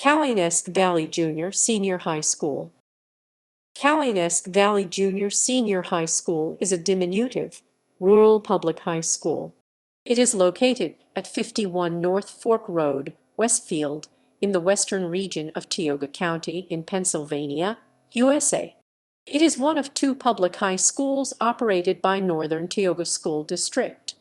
Cowanesque Valley Junior Senior High School. Cowanesque Valley Junior Senior High School is a diminutive, rural public high school. It is located at 51 North Fork Road, Westfield, in the western region of Tioga County in Pennsylvania, USA. It is one of two public high schools operated by Northern Tioga School District.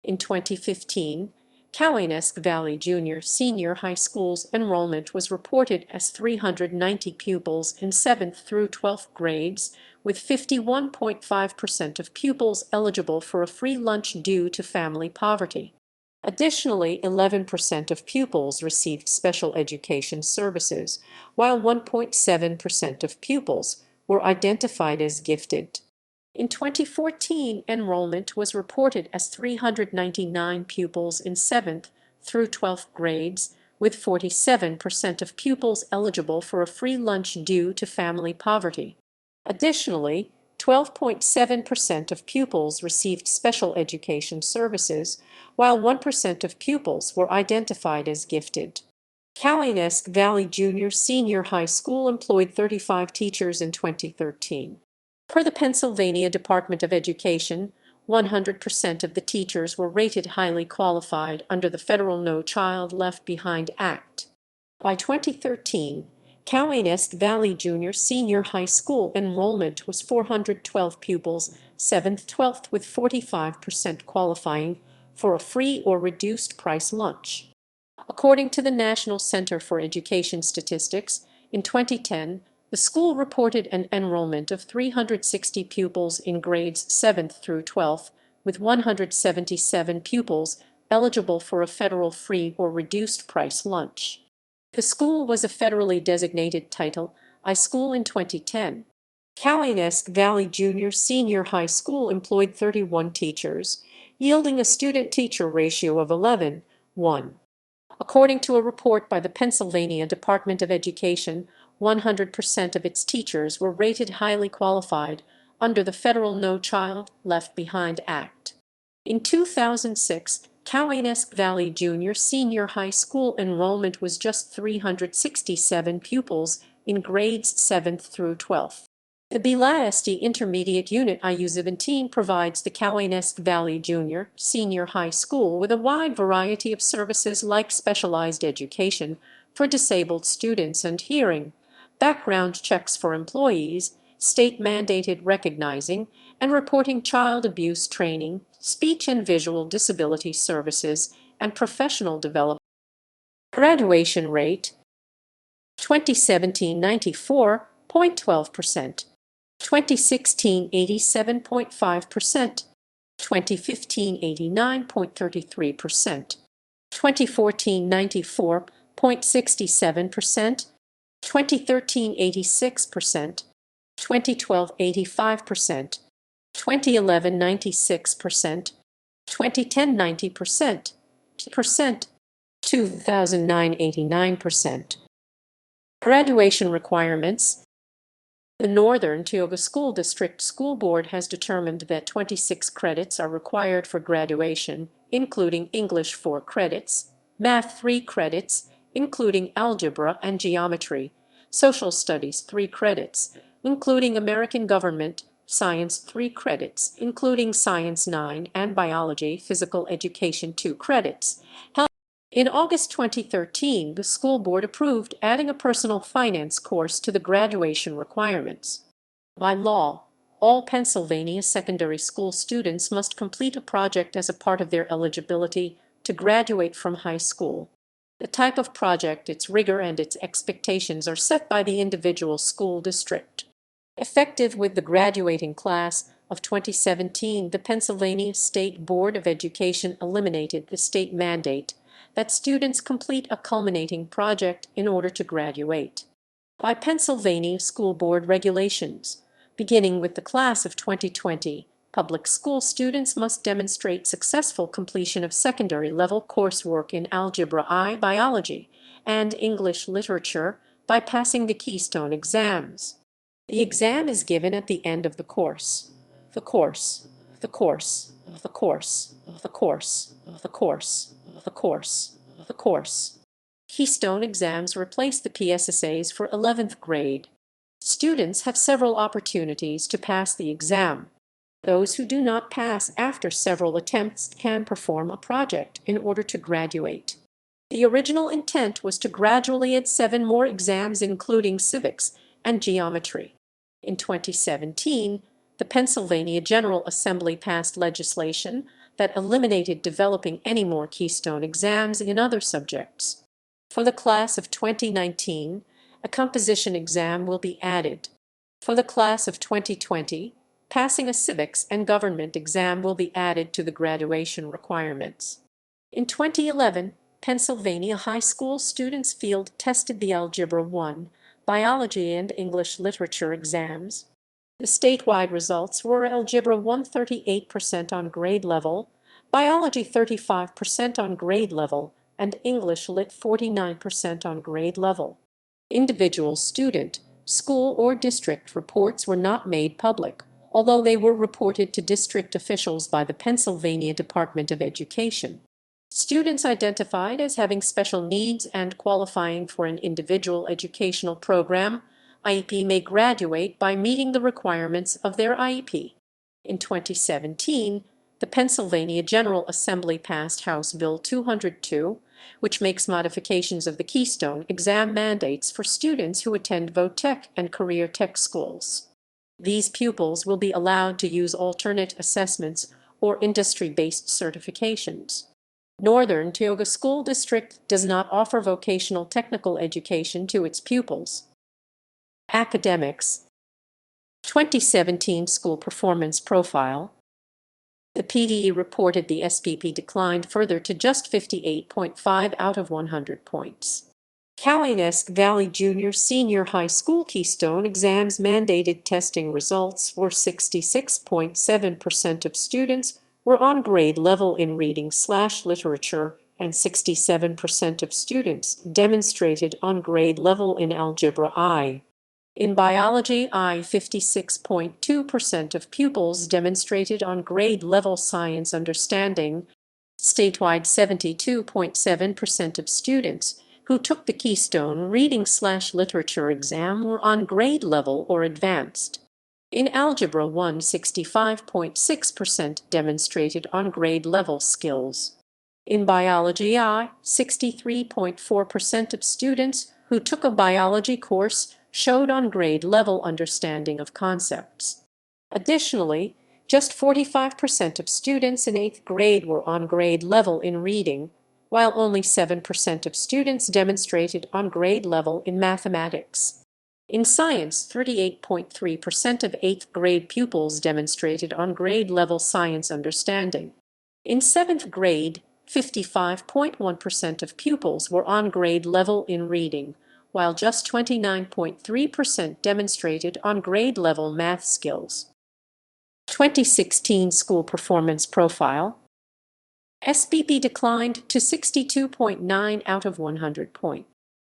In 2015, Cowanesque Valley Junior Senior High School's enrollment was reported as 390 pupils in 7th through 12th grades, with 51.5% of pupils eligible for a free lunch due to family poverty. Additionally, 11% of pupils received special education services, while 1.7% of pupils were identified as gifted. In 2014, enrollment was reported as 399 pupils in 7th through 12th grades, with 47% of pupils eligible for a free lunch due to family poverty. Additionally, 12.7% of pupils received special education services, while 1% of pupils were identified as gifted. Cowanesque Valley Junior Senior High School employed 35 teachers in 2013. Per the Pennsylvania Department of Education, 100% of the teachers were rated highly qualified under the federal No Child Left Behind Act. By 2013, Cowanesque Valley Junior Senior High School enrollment was 412 pupils, 7th-12th, with 45% qualifying for a free or reduced price lunch. According to the National Center for Education Statistics, in 2010, the school reported an enrollment of 360 pupils in grades 7th through 12th, with 177 pupils eligible for a federal free or reduced price lunch. The school was a federally designated Title I school in 2010. Cowanesque Valley Junior Senior High School employed 31 teachers, yielding a student-teacher ratio of 11:1. According to a report by the Pennsylvania Department of Education, 100% of its teachers were rated highly qualified under the federal No Child Left Behind Act. In 2006, Cowanesque Valley Junior Senior High School enrollment was just 367 pupils in grades 7th through 12th. The BLASD Intermediate Unit IU-17 provides the Cowanesque Valley Junior Senior High School with a wide variety of services like specialized education for disabled students and hearing, background checks for employees, state-mandated recognizing and reporting child abuse training, speech and visual disability services, and professional development. Graduation rate: 2017 94.12%, 2016 87.5%, 2015 89.33%, 2014 94.67%, 2013 86%, 2012 85%, 2011 96%, 2010 90%, 2009 89%. Graduation requirements. The Northern Tioga School District School Board has determined that 26 credits are required for graduation, including English 4 credits, Math 3 credits, including Algebra and Geometry, Social Studies 3 credits, including American Government, Science 3 credits, including Science 9, and Biology, Physical Education 2 credits. In August 2013, the school board approved adding a personal finance course to the graduation requirements. By law, all Pennsylvania secondary school students must complete a project as a part of their eligibility to graduate from high school. The type of project, its rigor, and its expectations are set by the individual school district. Effective with the graduating class of 2017, the Pennsylvania State Board of Education eliminated the state mandate that students complete a culminating project in order to graduate. By Pennsylvania School Board regulations, beginning with the class of 2020, public school students must demonstrate successful completion of secondary-level coursework in Algebra I, Biology, and English Literature by passing the Keystone Exams. The exam is given at the end of the course. The course, the course, the course, the course, the course, the course, the course. Keystone Exams replace the PSSAs for 11th grade. Students have several opportunities to pass the exam. Those who do not pass after several attempts can perform a project in order to graduate. The original intent was to gradually add 7 more exams, including civics and geometry. In 2017, the Pennsylvania General Assembly passed legislation that eliminated developing any more Keystone exams in other subjects. For the class of 2019, a composition exam will be added. For the class of 2020, passing a civics and government exam will be added to the graduation requirements. In 2011, Pennsylvania high school students field tested the Algebra 1, Biology and English Literature exams. The statewide results were Algebra 1 38% on grade level, Biology 35% on grade level, and English Lit 49% on grade level. Individual student, school, or district reports were not made public, although they were reported to district officials by the Pennsylvania Department of Education. Students identified as having special needs and qualifying for an individual educational program, IEP, may graduate by meeting the requirements of their IEP. In 2017, the Pennsylvania General Assembly passed House Bill 202, which makes modifications of the Keystone exam mandates for students who attend vo-tech and career tech schools. These pupils will be allowed to use alternate assessments or industry-based certifications. Northern Tioga School District does not offer vocational technical education to its pupils. Academics. 2017 School Performance Profile. The PDE reported the SPP declined further to just 58.5 out of 100 points. Cowanesque Valley Junior Senior High School Keystone Exams mandated testing results were 66.7% of students were on grade level in reading/literature, and 67% of students demonstrated on grade level in Algebra I. In biology I, 56.2% of pupils demonstrated on grade level science understanding. Statewide, 72.7% of students who took the Keystone reading/literature exam were on grade level or advanced. In Algebra 1, 65.6% demonstrated on grade level skills. In Biology I, 63.4% of students who took a biology course showed on grade level understanding of concepts. Additionally, just 45% of students in 8th grade were on grade level in reading, while only 7% of students demonstrated on grade level in mathematics. In science, 38.3% of 8th grade pupils demonstrated on grade level science understanding. In 7th grade, 55.1% of pupils were on grade level in reading, while just 29.3% demonstrated on grade level math skills. 2016 School Performance Profile. SPP declined to 62.9 out of 100 points.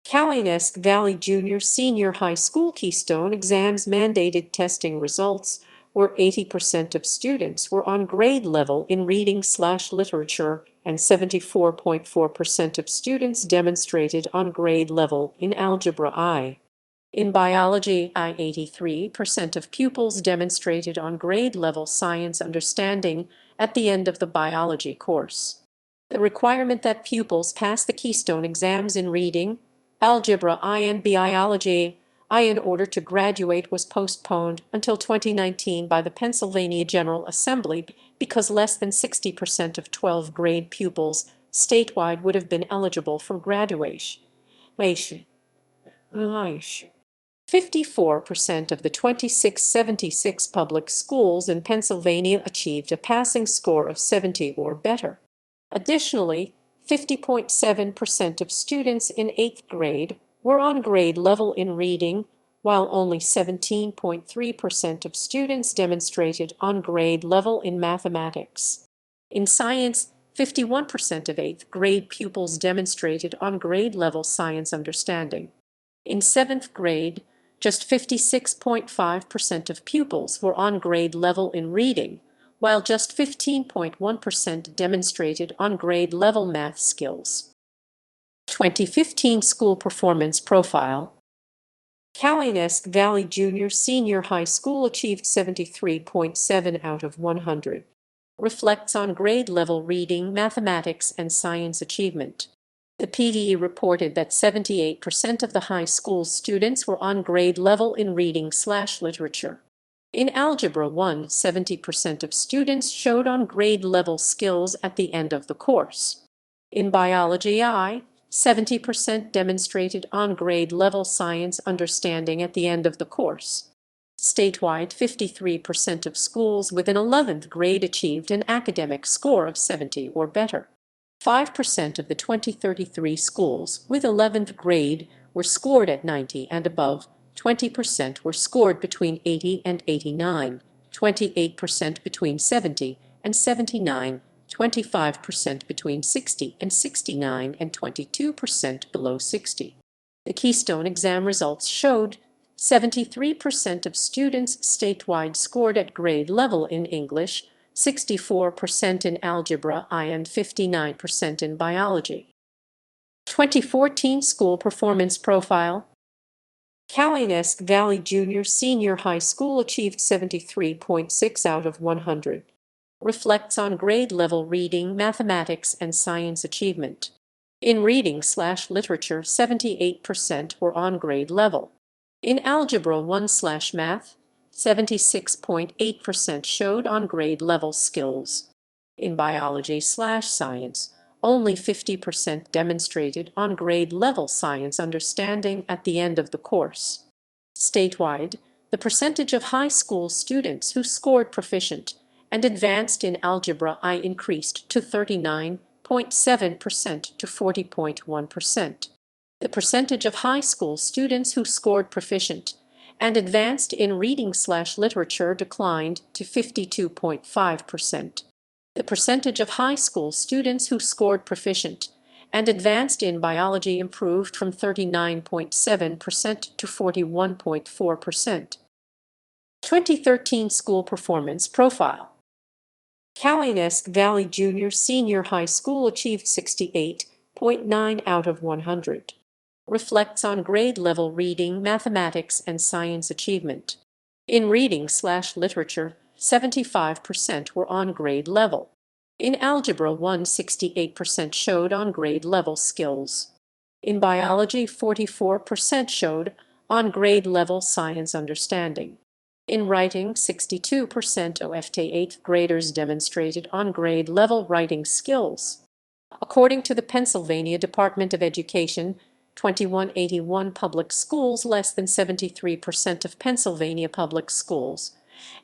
Cowanesque Valley Junior Senior High School Keystone Exams mandated testing results where 80% of students were on grade level in reading/literature, and 74.4% of students demonstrated on grade level in Algebra I. In Biology I, 83% of pupils demonstrated on grade level science understanding at the end of the biology course. The requirement that pupils pass the Keystone exams in reading, Algebra I, and Biology I in order to graduate was postponed until 2019 by the Pennsylvania General Assembly because less than 60% of 12th grade pupils statewide would have been eligible for graduation. 54% of the 2676 public schools in Pennsylvania achieved a passing score of 70 or better. Additionally, 50.7% of students in 8th grade were on grade level in reading, while only 17.3% of students demonstrated on grade level in mathematics. In science, 51% of 8th grade pupils demonstrated on grade level science understanding. In 7th grade, just 56.5% of pupils were on grade level in reading, while just 15.1% demonstrated on grade level math skills. 2015 School Performance Profile. Cowanesque Valley Junior Senior High School achieved 73.7 out of 100. Reflects on grade-level reading, mathematics, and science achievement. The PDE reported that 78% of the high school students were on grade level in reading/literature. In Algebra 1, 70% of students showed on grade level skills at the end of the course. In Biology I, 70% demonstrated on grade level science understanding at the end of the course. Statewide, 53% of schools with an 11th grade achieved an academic score of 70 or better. 5% of the 2033 schools with 11th grade were scored at 90 and above, 20% were scored between 80 and 89, 28% between 70 and 79, 25% between 60 and 69, and 22% below 60. The Keystone exam results showed 73% of students statewide scored at grade level in English, 64% in Algebra I, and 59% in Biology. 2014 School Performance Profile. Cowanesque Valley Junior Senior High School achieved 73.6 out of 100. Reflects on grade-level reading, mathematics, and science achievement. In reading/literature, 78% were on grade level. In Algebra 1/Math, 76.8% showed on grade level skills. In Biology/Science, only 50% demonstrated on grade level science understanding at the end of the course. Statewide, the percentage of high school students who scored proficient and advanced in Algebra I increased to 39.7% to 40.1%. The percentage of high school students who scored proficient and advanced in reading/literature declined to 52.5%. The percentage of high school students who scored proficient and advanced in biology improved from 39.7% to 41.4%. 2013 School Performance Profile. Cowanesque Valley Junior Senior High School achieved 68.9 out of 100. Reflects on grade-level reading, mathematics, and science achievement. In reading/literature, 75% were on grade level. In Algebra 1, 68% showed on grade level skills. In Biology, 44% showed on grade level science understanding. In writing, 62% of 8th graders demonstrated on grade level writing skills. According to the Pennsylvania Department of Education, 2181 public schools, less than 73% of Pennsylvania public schools,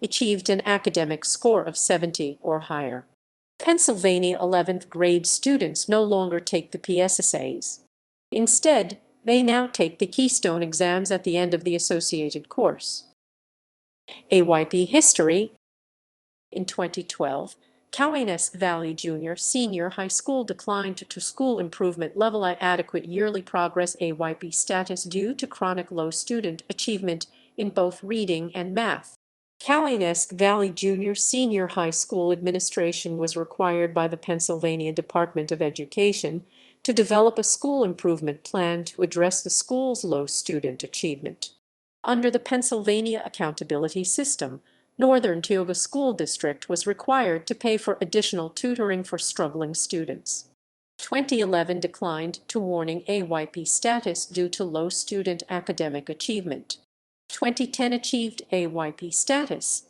achieved an academic score of 70 or higher. Pennsylvania 11th grade students no longer take the PSSAs. Instead, they now take the Keystone exams at the end of the associated course. Ayp History. In 2012, Cowanesque Valley Junior Senior High School declined to school improvement level at adequate yearly progress Ayp status due to chronic low student achievement in both reading and math. Cowanesque Valley Junior Senior High School administration was required by the Pennsylvania Department of Education to develop a school improvement plan to address the school's low student achievement. Under the Pennsylvania accountability system, Northern Tioga School District was required to pay for additional tutoring for struggling students. 2011 declined to warning Ayp status due to low student academic achievement. 2010 achieved Ayp status.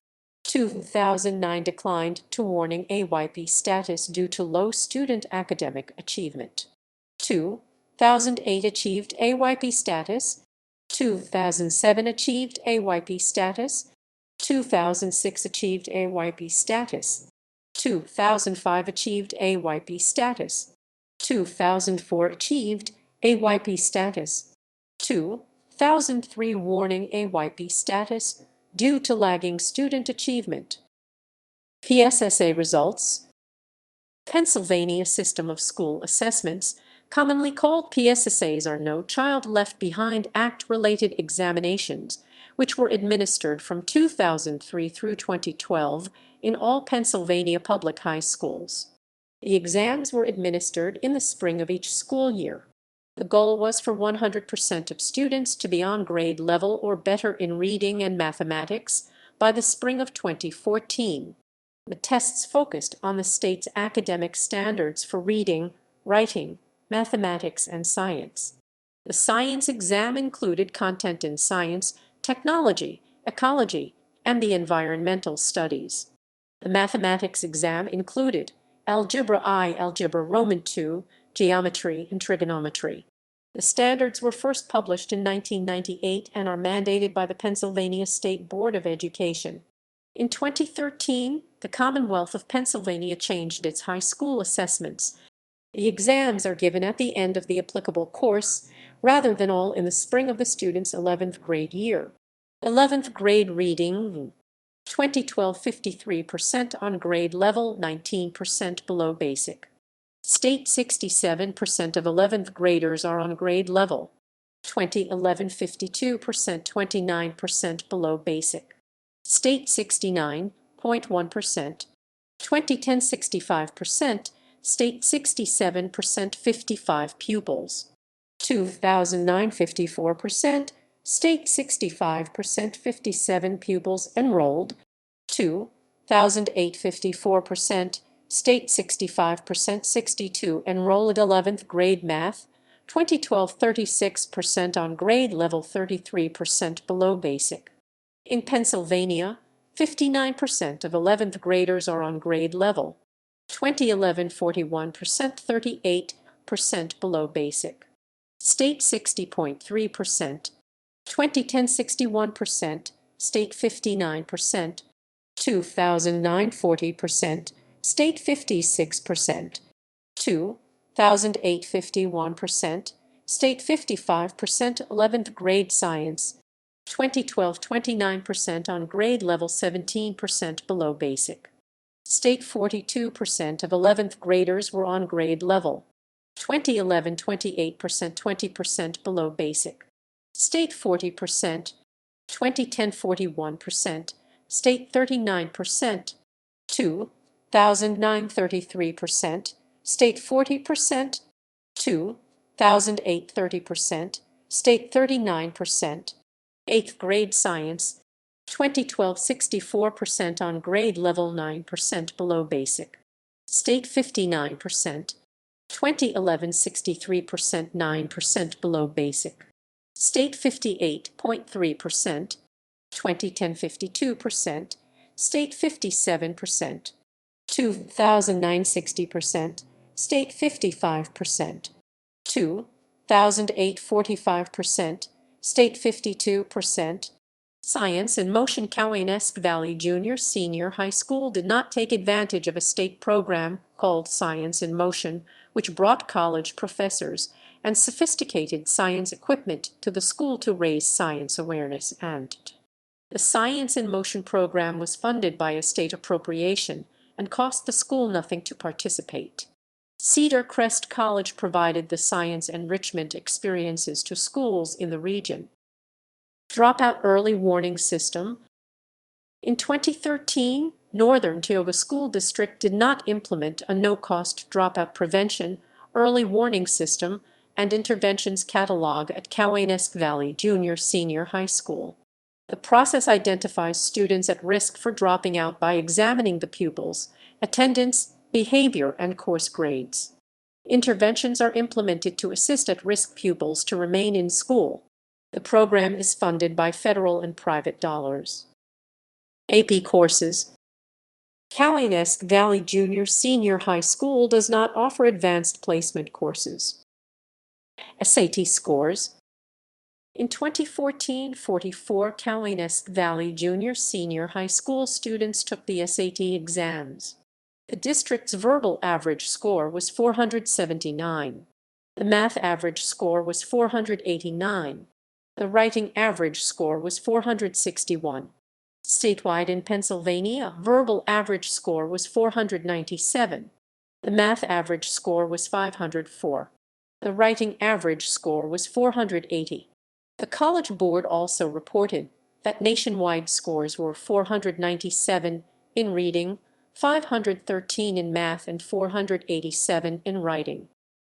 2009 declined to warning Ayp status due to low student academic achievement. 2008 achieved Ayp status. 2007 achieved Ayp status. 2006 achieved Ayp status. 2005 achieved Ayp status. 2004 achieved Ayp status. 2003 warning Ayp status due to lagging student achievement. PSSA results. Pennsylvania System of School Assessments, commonly called PSSAs, are No Child Left Behind Act-related examinations, which were administered from 2003 through 2012 in all Pennsylvania public high schools. The exams were administered in the spring of each school year. The goal was for 100% of students to be on grade level or better in reading and mathematics by the spring of 2014. The tests focused on the state's academic standards for reading, writing, mathematics, and science. The science exam included content in science, technology, ecology, and the environmental studies. The mathematics exam included Algebra I, Algebra Roman II, geometry, and trigonometry. The standards were first published in 1998 and are mandated by the Pennsylvania State Board of Education. In 2013, the Commonwealth of Pennsylvania changed its high school assessments. The exams are given at the end of the applicable course, rather than all in the spring of the student's 11th grade year. 11th grade reading, 2012 53% on grade level, 19% below basic. State 67% of 11th graders are on grade level. 2011 52%, 29% below basic. State 69.1%. 2010 65%. State 67%, 55 pupils. 2009 54%. State 65%, 57 pupils enrolled. 2008 54%. State 65%, 62 enrolled. 11th grade math. 2012 36% on grade level, 33% below basic. In Pennsylvania, 59% of 11th graders are on grade level. 2011 41%, 38% below basic. State 60.3%. 2010 61%. State 59%. 2009 40%. State 56%. 2008 51%. State 55%. 11th grade science. 2012 29% on grade level, 17% below basic. State 42% of 11th graders were on grade level. 2011 28%, 20% below basic. State 40%. 2010 41%. State 39%. 2009 33%. State 40%. 2008 30%. State 39%. 8th grade science. 2012 64% on grade level, 9% below basic. State 59%. 2011 63%, 9% below basic. State 58.3%. 2010 52%. State 57%. 2009 60%. State 55%. 2008 45%. State 52%. Science in Motion. Cowanesque Valley Junior Senior High School did not take advantage of a state program called Science in Motion, which brought college professors and sophisticated science equipment to the school to raise science awareness, and the Science in Motion program was funded by a state appropriation and cost the school nothing to participate. Cedar Crest College provided the science enrichment experiences to schools in the region. Dropout early warning system. In 2013, Northern Tioga School District did not implement a no-cost dropout prevention, early warning system, and interventions catalog at Cowanesque Valley Junior Senior High School. The process identifies students at risk for dropping out by examining the pupils, attendance, behavior, and course grades. Interventions are implemented to assist at-risk pupils to remain in school. The program is funded by federal and private dollars. AP courses. Cowanesque Valley Junior Senior High School does not offer advanced placement courses. Saty Scores. In 2014, 44 Cowanesque Valley Junior Senior High School students took the SAT exams. The district's verbal average score was 479. The math average score was 489. The writing average score was 461. Statewide in Pennsylvania, verbal average score was 497. The math average score was 504. The writing average score was 480. The College Board also reported that nationwide scores were 497 in reading, 513 in math, and 487 in writing.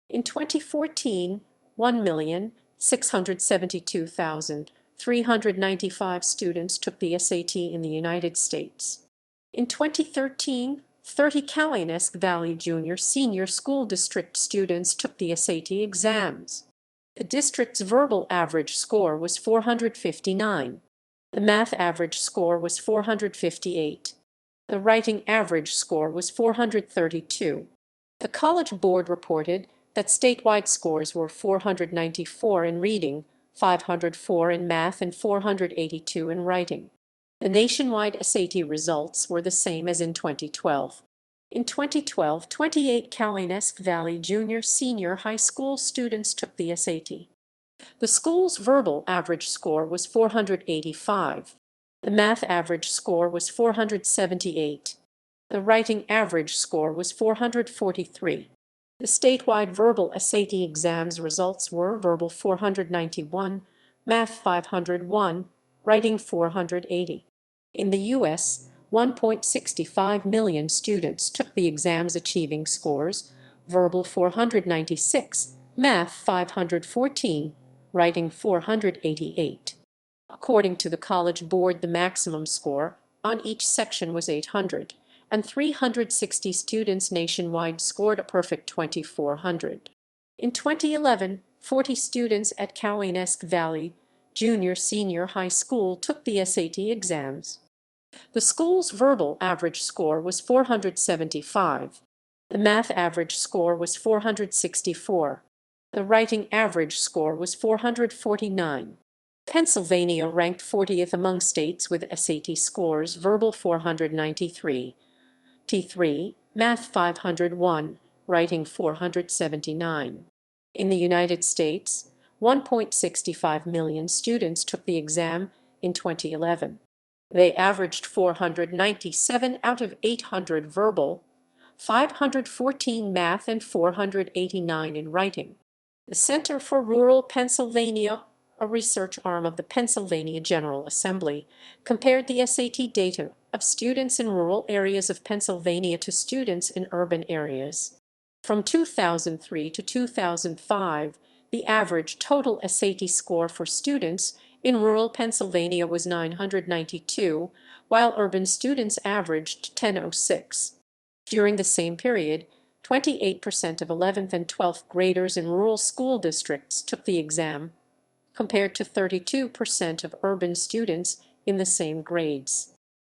In 2014, 1,672,395 students took the SAT in the United States. In 2013, 30 Cowanesque Valley Junior Senior School District students took the SAT exams. The district's verbal average score was 459. The math average score was 458. The writing average score was 432. The College Board reported that statewide scores were 494 in reading, 504 in math, and 482 in writing. The nationwide SAT results were the same as in 2012. In 2012, 28 Cowanesque Valley Junior Senior High School students took the SAT. The school's verbal average score was 485. The math average score was 478. The writing average score was 443. The statewide verbal SAT exams results were verbal 491, math 501, writing 480. In the U.S., 1.65 million students took the exams achieving scores, verbal 496, math 514, writing 488. According to the College Board, the maximum score on each section was 800, and 360 students nationwide scored a perfect 2400. In 2011, 40 students at Cowanesque Valley Junior Senior High School took the SAT exams. The school's verbal average score was 475. The math average score was 464. The writing average score was 449. Pennsylvania ranked 40th among states with SAT scores: verbal 493, T3, math 501, writing 479. In the United States, 1.65 million students took the exam in 2011. They averaged 497 out of 800 verbal, 514 math, and 489 in writing. The Center for Rural Pennsylvania, a research arm of the Pennsylvania General Assembly, compared the SAT data of students in rural areas of Pennsylvania to students in urban areas. From 2003 to 2005, the average total SAT score for students in rural Pennsylvania was 992, while urban students averaged 1006. During the same period, 28% of 11th and 12th graders in rural school districts took the exam, compared to 32% of urban students in the same grades.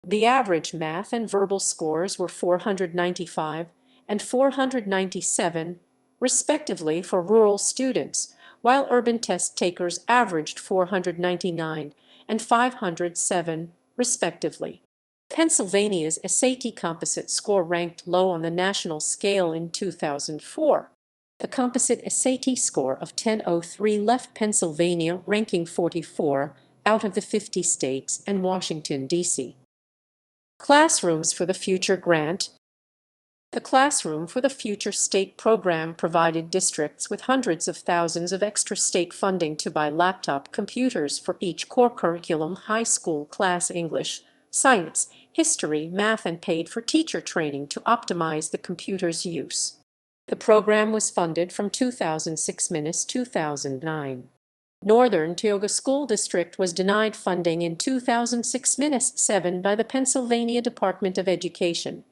The average math and verbal scores were 495 and 497, respectively, for rural students, while urban test takers averaged 499 and 507, respectively. Pennsylvania's SAT composite score ranked low on the national scale in 2004. The composite SAT score of 1003 left Pennsylvania ranking 44 out of the 50 states and Washington, D.C. Classrooms for the Future grant. The Classroom for the Future state program provided districts with hundreds of thousands of extra state funding to buy laptop computers for each core curriculum high school class: English, science, history, math, and paid for teacher training to optimize the computer's use. The program was funded from 2006–2009. Northern Tioga School District was denied funding in 2006–7 by the Pennsylvania Department of Education.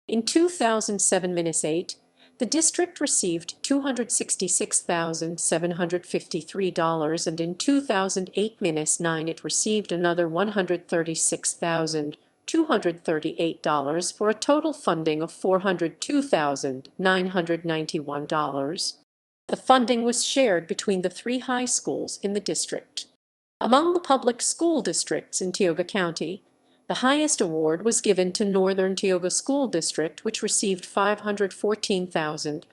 In 2007–8, the district received $266,753, and in 2008–9 it received another $136,238 for a total funding of $402,991. The funding was shared between the 3 high schools in the district. Among the public school districts in Tioga County, the highest award was given to Northern Tioga School District, which received $514,000.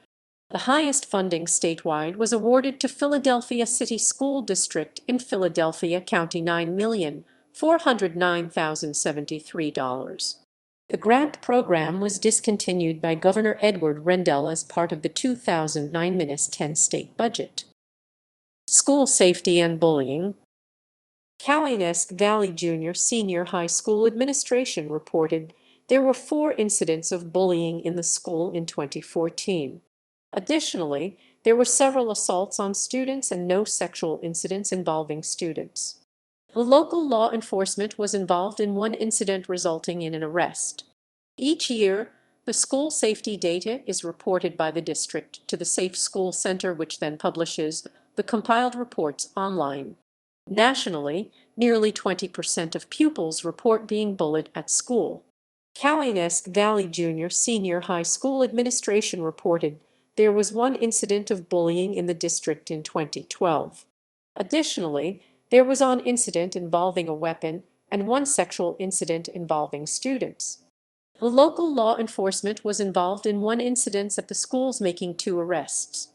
The highest funding statewide was awarded to Philadelphia City School District in Philadelphia County, $9,409,073. The grant program was discontinued by Governor Edward Rendell as part of the 2009–10 state budget. School safety and bullying. Cowanesque Valley Junior Senior High School administration reported there were 4 incidents of bullying in the school in 2014. Additionally, There were several assaults on students and no sexual incidents involving students. The local law enforcement was involved in one incident resulting in an arrest. Each year, the school safety data is reported by the district to the Safe School Center, which then publishes the compiled reports online. Nationally, nearly 20% of pupils report being bullied at school. Cowanesque Valley Junior Senior High School administration reported there was one incident of bullying in the district in 2012. Additionally, there was an incident involving a weapon and one sexual incident involving students. The local law enforcement was involved in one incident at the schools, making 2 arrests.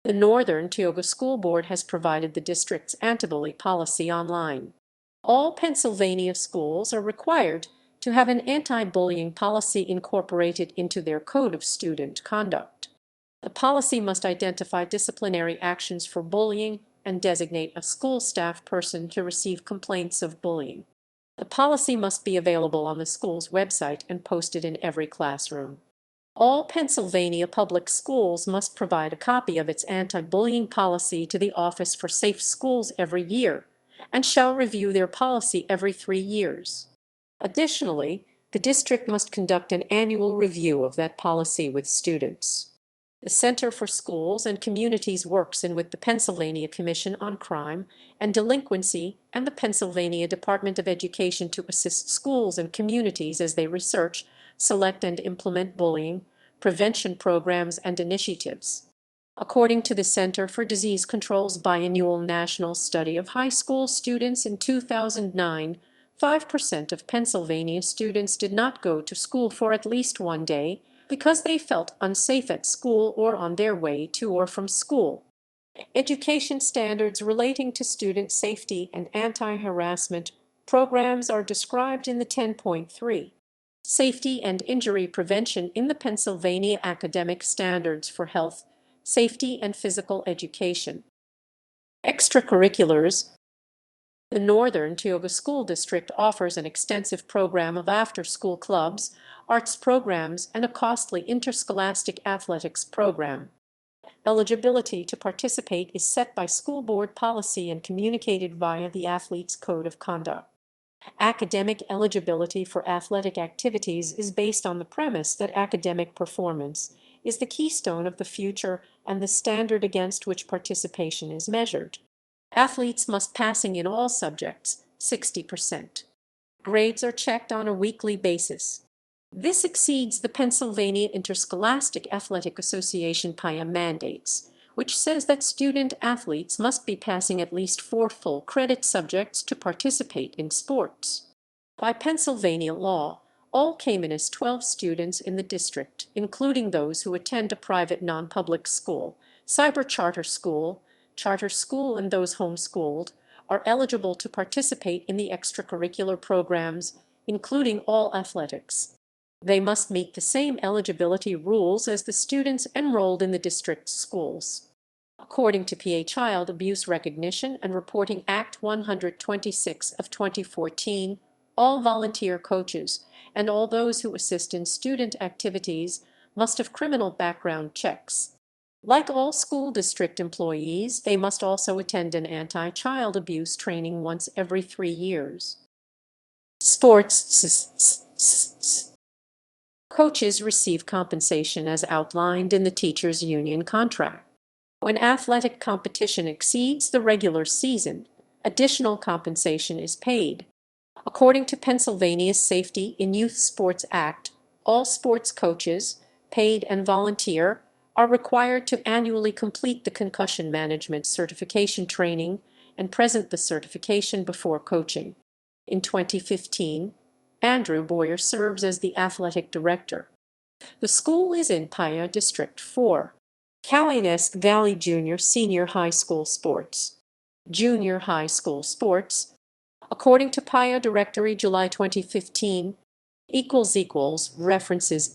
The Northern Tioga School Board has provided the district's anti-bully policy online. All Pennsylvania schools are required to have an anti-bullying policy incorporated into their code of student conduct. The policy must identify disciplinary actions for bullying and designate a school staff person to receive complaints of bullying. The policy must be available on the school's website and posted in every classroom. All Pennsylvania public schools must provide a copy of its anti-bullying policy to the Office for Safe Schools every year and shall review their policy every 3 years. Additionally, the district must conduct an annual review of that policy with students. The Center for Schools and Communities works in with the Pennsylvania Commission on Crime and Delinquency and the Pennsylvania Department of Education to assist schools and communities as they research, select, and implement bullying prevention programs and initiatives. According to the Center for Disease Control's biannual national study of high school students in 2009, 5% of Pennsylvania students did not go to school for at least one day because they felt unsafe at school or on their way to or from school. Education standards relating to student safety and anti-harassment programs are described in the 10.3. Safety and Injury Prevention in the Pennsylvania Academic Standards for Health, Safety, and Physical Education. Extracurriculars. The Northern Tioga School District offers an extensive program of after-school clubs, arts programs, and a costly interscholastic athletics program. Eligibility to participate is set by school board policy and communicated via the athlete's code of conduct. Academic eligibility for athletic activities is based on the premise that academic performance is the keystone of the future and the standard against which participation is measured. Athletes must passing in all subjects, 60%. Grades are checked on a weekly basis. This exceeds the Pennsylvania Interscholastic Athletic Association PIA mandates, which says that student athletes must be passing at least 4 full credit subjects to participate in sports. By Pennsylvania law, all came in as 12 students in the district, including those who attend a private non-public school, cyber charter school, and those homeschooled, are eligible to participate in the extracurricular programs, including all athletics. They must meet the same eligibility rules as the students enrolled in the district's schools. According to PA Child Abuse Recognition and Reporting Act 126 of 2014, all volunteer coaches and all those who assist in student activities must have criminal background checks. Like all school district employees, they must also attend an anti-child abuse training once every 3 years. Sports. Coaches receive compensation as outlined in the teachers' union contract. When athletic competition exceeds the regular season, additional compensation is paid. According to Pennsylvania's Safety in Youth Sports Act, all sports coaches, paid and volunteer, are required to annually complete the concussion management certification training and present the certification before coaching. In 2015, Andrew Boyer serves as the athletic director. The school is in PIA District 4. Cowanesque Valley Junior Senior High School Sports. Junior High School Sports. According to PIA Directory July 2015, references